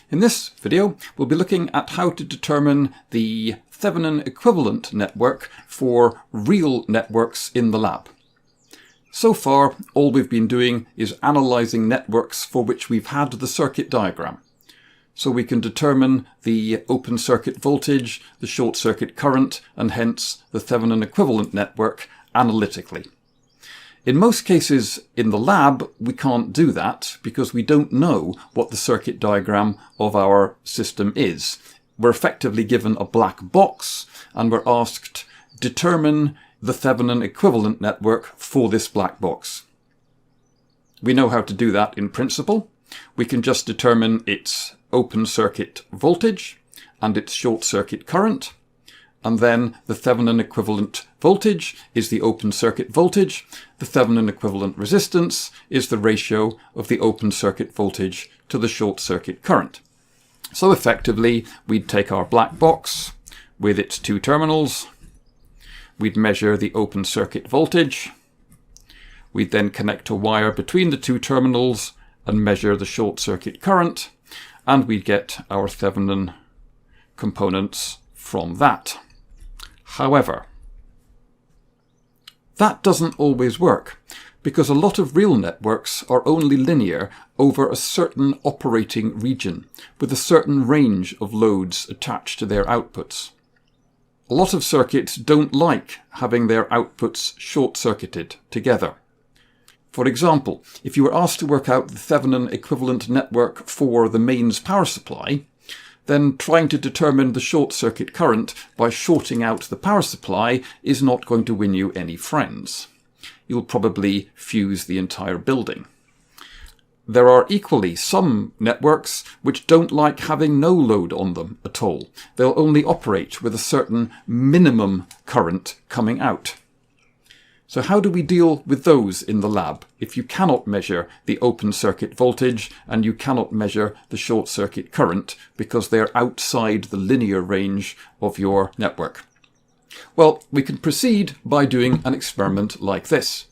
In this video, we'll be looking at how to determine the Thevenin equivalent network for real networks in the lab. So far, all we've been doing is analysing networks for which we've had the circuit diagram. So we can determine the open circuit voltage, the short circuit current, and hence the Thevenin equivalent network analytically. In most cases in the lab, we can't do that because we don't know what the circuit diagram of our system is. We're effectively given a black box and we're asked, determine the Thevenin equivalent network for this black box. We know how to do that in principle. We can just determine its open circuit voltage and its short circuit current. And then the Thevenin equivalent voltage is the open circuit voltage. The Thevenin equivalent resistance is the ratio of the open circuit voltage to the short circuit current. So effectively, we'd take our black box with its two terminals. We'd measure the open circuit voltage. We'd then connect a wire between the two terminals and measure the short circuit current. And we'd get our Thevenin components from that. However, that doesn't always work because a lot of real networks are only linear over a certain operating region with a certain range of loads attached to their outputs. A lot of circuits don't like having their outputs short-circuited together. For example, if you were asked to work out the Thevenin equivalent network for the mains power supply, then trying to determine the short circuit current by shorting out the power supply is not going to win you any friends. You'll probably fuse the entire building. There are equally some networks which don't like having no load on them at all. They'll only operate with a certain minimum current coming out. So how do we deal with those in the lab if you cannot measure the open circuit voltage and you cannot measure the short circuit current because they're outside the linear range of your network? Well, we can proceed by doing an experiment like this.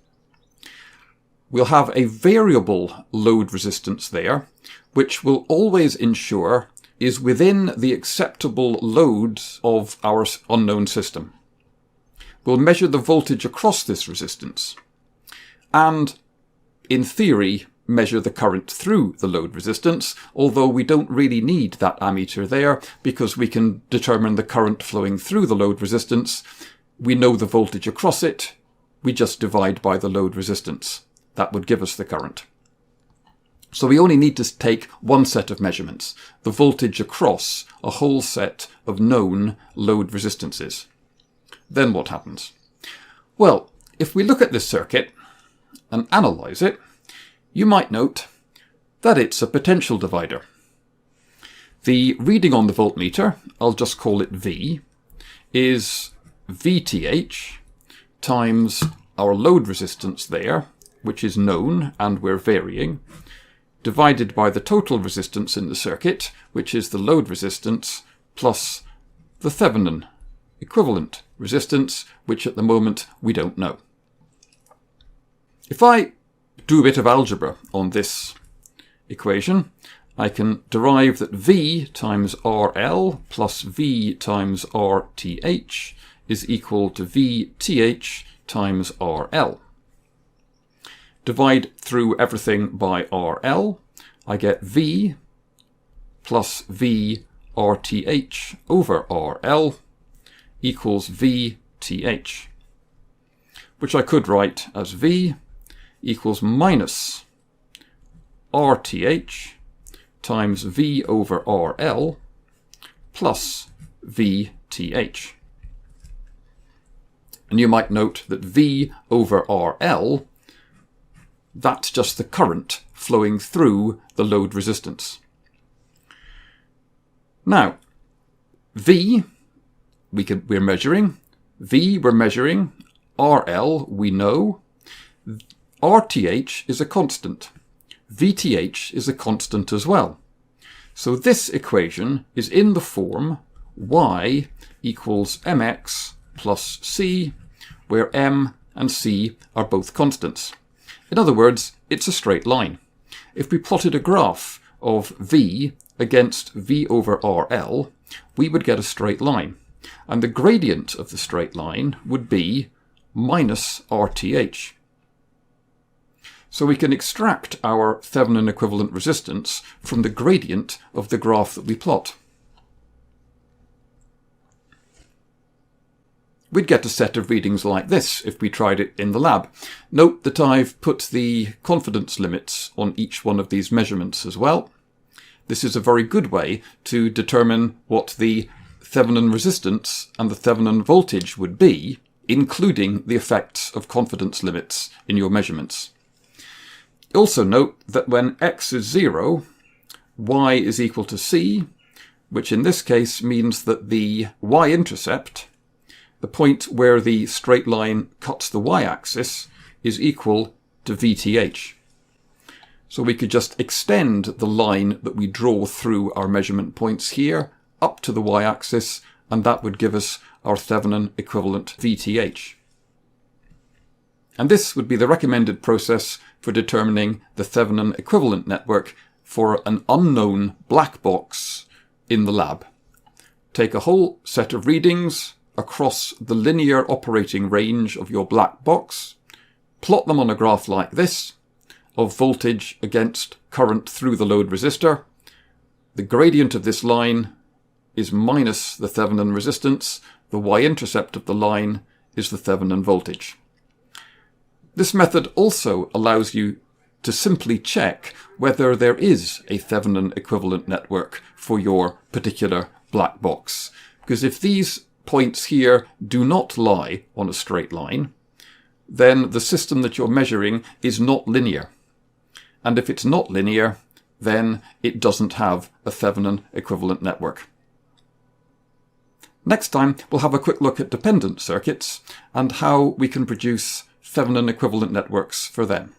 We'll have a variable load resistance there, which will always ensure is within the acceptable loads of our unknown system. We'll measure the voltage across this resistance and, in theory, measure the current through the load resistance, although we don't really need that ammeter there because we can determine the current flowing through the load resistance. We know the voltage across it. We just divide by the load resistance. That would give us the current. So we only need to take one set of measurements, the voltage across a whole set of known load resistances. Then what happens? Well, if we look at this circuit and analyse it, you might note that it's a potential divider. The reading on the voltmeter, I'll just call it V, is VTH times our load resistance there, which is known and we're varying, divided by the total resistance in the circuit, which is the load resistance, plus the Thevenin equivalent resistance, which at the moment we don't know. If I do a bit of algebra on this equation, I can derive that V times RL plus V times RTH is equal to VTH times RL. Divide through everything by RL, I get V plus V RTH over RL equals VTH, which I could write as V equals minus RTH times V over RL plus VTH. And you might note that V over RL, that's just the current flowing through the load resistance. Now, V, we're measuring. V, we're measuring. RL, we know. RTH is a constant. VTH is a constant as well. So this equation is in the form y equals mx plus c, where m and c are both constants. In other words, it's a straight line. If we plotted a graph of V against V over RL, we would get a straight line. And the gradient of the straight line would be minus RTH. So we can extract our Thevenin equivalent resistance from the gradient of the graph that we plot. We'd get a set of readings like this if we tried it in the lab. Note that I've put the confidence limits on each one of these measurements as well. This is a very good way to determine what the Thevenin resistance and the Thevenin voltage would be, including the effects of confidence limits in your measurements. Also note that when x is 0, y is equal to c, which in this case means that the y-intercept, the point where the straight line cuts the y-axis, is equal to VTH. So we could just extend the line that we draw through our measurement points here up to the y-axis, and that would give us our Thevenin equivalent VTH. And this would be the recommended process for determining the Thevenin equivalent network for an unknown black box in the lab. Take a whole set of readings across the linear operating range of your black box, plot them on a graph like this, of voltage against current through the load resistor. The gradient of this line is minus the Thevenin resistance. The y-intercept of the line is the Thevenin voltage. This method also allows you to simply check whether there is a Thevenin equivalent network for your particular black box. Because if these points here do not lie on a straight line, then the system that you're measuring is not linear. And if it's not linear, then it doesn't have a Thevenin equivalent network. Next time, we'll have a quick look at dependent circuits and how we can produce Thevenin equivalent networks for them.